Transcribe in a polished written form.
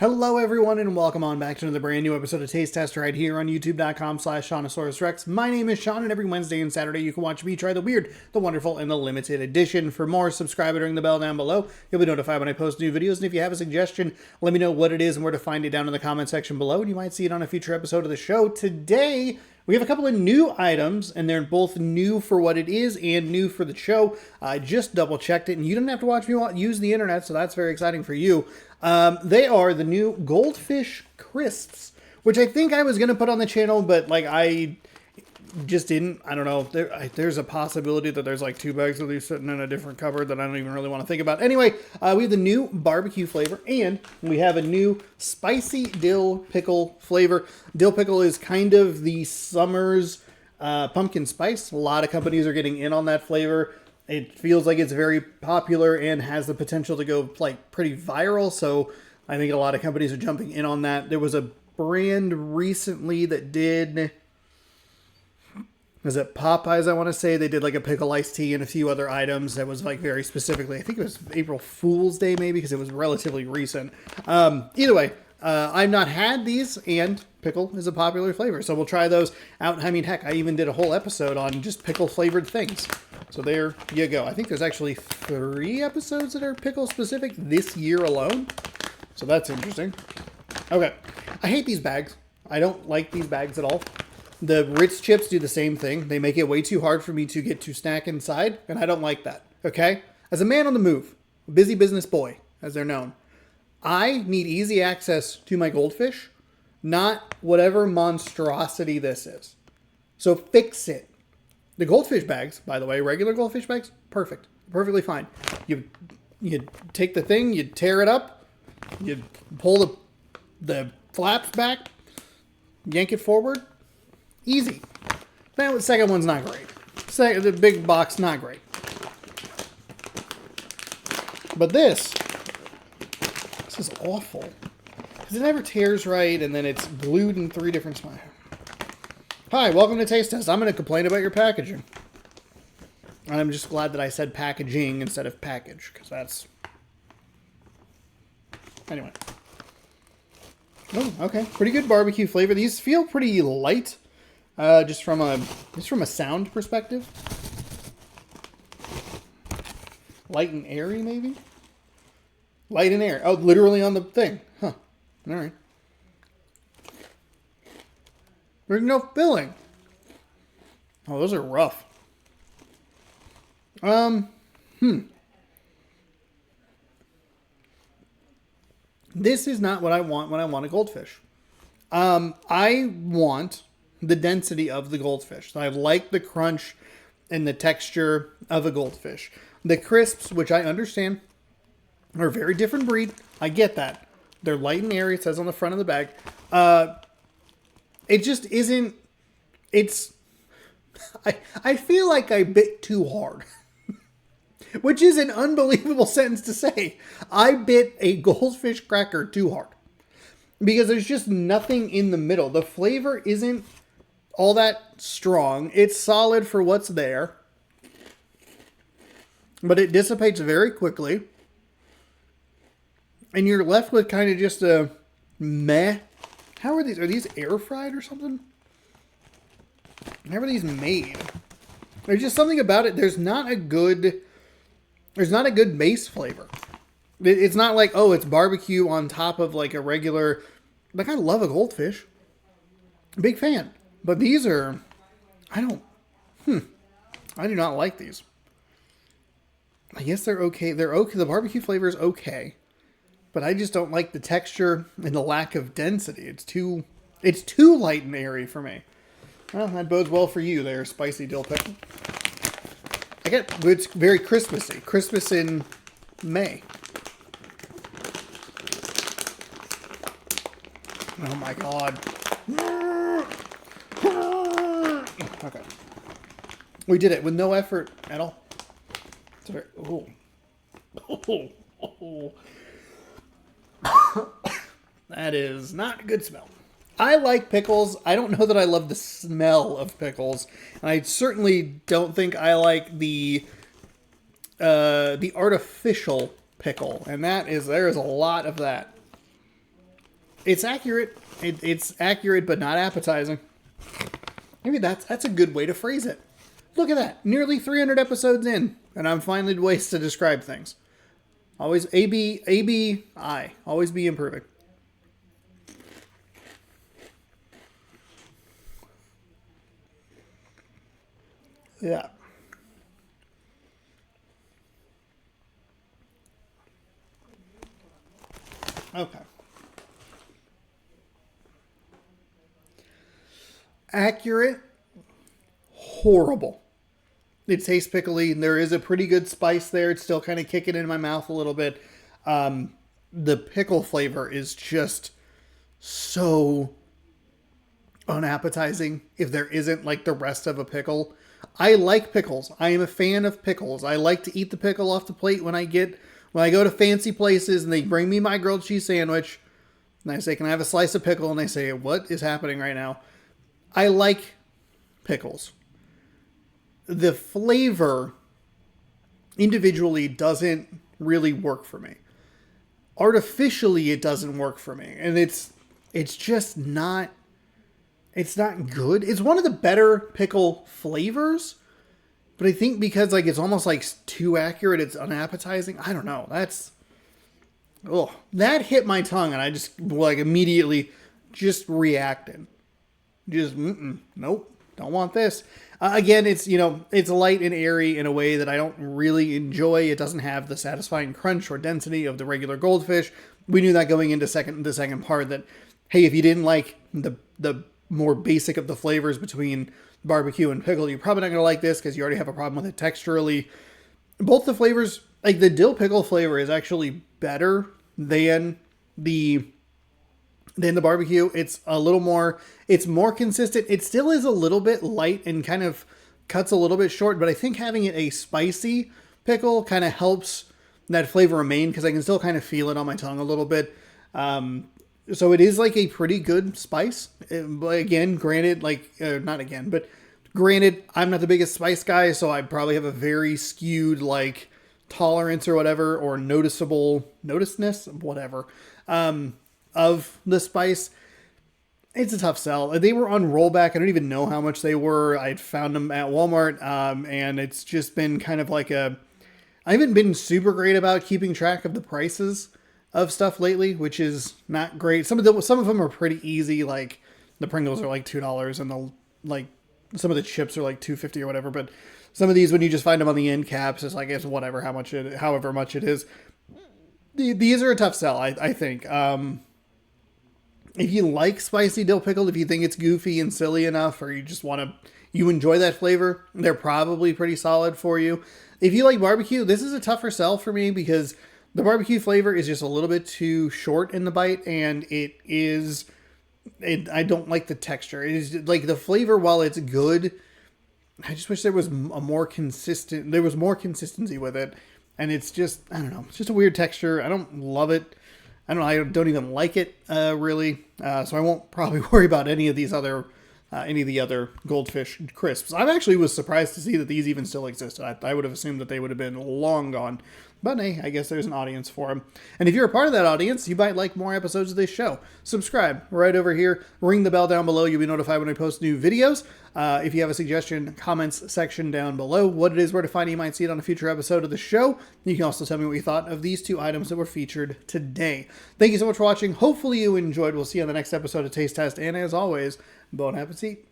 Hello everyone and welcome on back to another brand new episode of Taste Tester right here on youtube.com/Seannosaurus Rex. My name is Sean and every Wednesday and Saturday you can watch me try the weird, the wonderful, and the limited edition. For more, subscribe and ring the bell down below. You'll be notified when I post new videos, and if you have a suggestion, let me know what it is and where to find it down in the comment section below, and you might see it on a future episode of the show. Today, we have a couple of new items, and they're both new for what it is and new for the show. I just double checked it, and you didn't have to watch me use the internet, so that's very exciting for you. They are the new Goldfish Crisps, which I think I was going to put on the channel, but like I just didn't. I don't know. There's a possibility that there's like 2 bags of these sitting in a different cupboard that I don't even really want to think about. Anyway, we have the new barbecue flavor, and we have a new spicy dill pickle flavor. Dill pickle is kind of the summer's pumpkin spice. A lot of companies are getting in on that flavor. It feels like it's very popular and has the potential to go like pretty viral. So I think a lot of companies are jumping in on that. There was a brand recently that did, was it Popeyes? I want to say they did like a pickle iced tea and a few other items that was like very specifically, I think it was April Fool's Day maybe, because it was relatively recent. Either way, I've not had these, and pickle is a popular flavor. So we'll try those out. I mean, heck, I even did a whole episode on just pickle flavored things. So there you go. I think there's actually 3 episodes that are pickle specific this year alone. So that's interesting. Okay. I hate these bags. I don't like these bags at all. The Ritz chips do the same thing. They make it way too hard for me to get to snack inside, and I don't like that. Okay? As a man on the move, a busy business boy, as they're known, I need easy access to my goldfish, not whatever monstrosity this is. So fix it. The goldfish bags, by the way, regular goldfish bags, perfect. Perfectly fine. You take the thing, you tear it up, you pull the flaps back, yank it forward. Easy. Now the second one's not great. The big box, not great. But this is awful. Because it never tears right, and then it's glued in 3 different spots. Hi, welcome to Taste Test. I'm going to complain about your packaging. And I'm just glad that I said packaging instead of package, because that's... Anyway. Oh, okay. Pretty good barbecue flavor. These feel pretty light, just from a sound perspective. Light and airy, maybe? Light and air. Oh, literally on the thing. Huh. All right. There's no filling. Oh, those are rough. This is not what I want when I want a goldfish. I want the density of the goldfish. I like the crunch and the texture of a goldfish. The crisps, which I understand, are a very different breed. I get that. They're light and airy, it says on the front of the bag. It just isn't, I feel like I bit too hard. Which is an unbelievable sentence to say. I bit a goldfish cracker too hard. Because there's just nothing in the middle. The flavor isn't all that strong. It's solid for what's there. But it dissipates very quickly. And you're left with kind of just a meh. How are these? Are these air fried or something? How are these made? There's just something about it. There's not a good base flavor. It's not like, oh, it's barbecue on top of like a regular, like I love a goldfish. Big fan. But these are, I do not like these. I guess they're okay. They're okay. The barbecue flavor is okay. But I just don't like the texture and the lack of density. It's too light and airy for me. Well, that bodes well for you there, spicy dill pickle. It's very Christmassy. Christmas in May. Oh my God. Okay. We did it with no effort at all. It's a very, that is not a good smell. I like pickles. I don't know that I love the smell of pickles. And I certainly don't think I like the artificial pickle. And there is a lot of that. It's accurate. It's accurate, but not appetizing. Maybe that's a good way to phrase it. Look at that. Nearly 300 episodes in, and I'm finding ways to describe things. Always ABI. Always be improving. Yeah. Okay. Accurate. Horrible. It tastes pickly. There is a pretty good spice there. It's still kind of kicking in my mouth a little bit. The pickle flavor is just so unappetizing if there isn't like the rest of a pickle. I like pickles. I am a fan of pickles. I like to eat the pickle off the plate when I go to fancy places and they bring me my grilled cheese sandwich and I say, "Can I have a slice of pickle?" And they say, "What is happening right now?" I like pickles. The flavor individually doesn't really work for me. Artificially, it doesn't work for me. And it's just not, it's not good. It's one of the better pickle flavors, but I think because like it's almost like too accurate, it's unappetizing. I don't know. That hit my tongue and I just like immediately just reacted. Just, nope, don't want this. Again, it's light and airy in a way that I don't really enjoy. It doesn't have the satisfying crunch or density of the regular Goldfish. We knew that going into the second part that, hey, if you didn't like the more basic of the flavors between barbecue and pickle, you're probably not going to like this because you already have a problem with it texturally. Both the flavors, like the dill pickle flavor is actually better than the barbecue. It's more consistent. It still is a little bit light and kind of cuts a little bit short, but I think having it a spicy pickle kind of helps that flavor remain because I can still kind of feel it on my tongue a little bit. So it is like a pretty good spice. But again, granted, I'm not the biggest spice guy, so I probably have a very skewed like tolerance or whatever, or noticeness, whatever, of the spice. It's a tough sell. They were on rollback. I don't even know how much they were. I'd found them at Walmart, and it's just been kind of like I haven't been super great about keeping track of the prices of stuff lately, which is not great. Some of them are pretty easy. Like the Pringles are like $2, and some of the chips are like $2.50 or whatever. But some of these, when you just find them on the end caps, it's like it's whatever, however much it is. These are a tough sell, I think. If you like spicy dill pickle, if you think it's goofy and silly enough, or you enjoy that flavor, they're probably pretty solid for you. If you like barbecue, this is a tougher sell for me because the barbecue flavor is just a little bit too short in the bite, and I don't like the texture. It is like the flavor, while it's good, I just wish there was more consistency with it. And it's just, I don't know, it's just a weird texture. I don't love it. I don't even like it, really. So I won't probably worry about any of the other Goldfish Crisps. I actually was surprised to see that these even still existed. I would have assumed that they would have been long gone. But hey, I guess there's an audience for them. And if you're a part of that audience, you might like more episodes of this show. Subscribe right over here. Ring the bell down below. You'll be notified when I post new videos. If you have a suggestion, comments section down below. What it is, where to find it, you might see it on a future episode of the show. You can also tell me what you thought of these two items that were featured today. Thank you so much for watching. Hopefully you enjoyed. We'll see you on the next episode of Taste Test. And as always, bon appetit.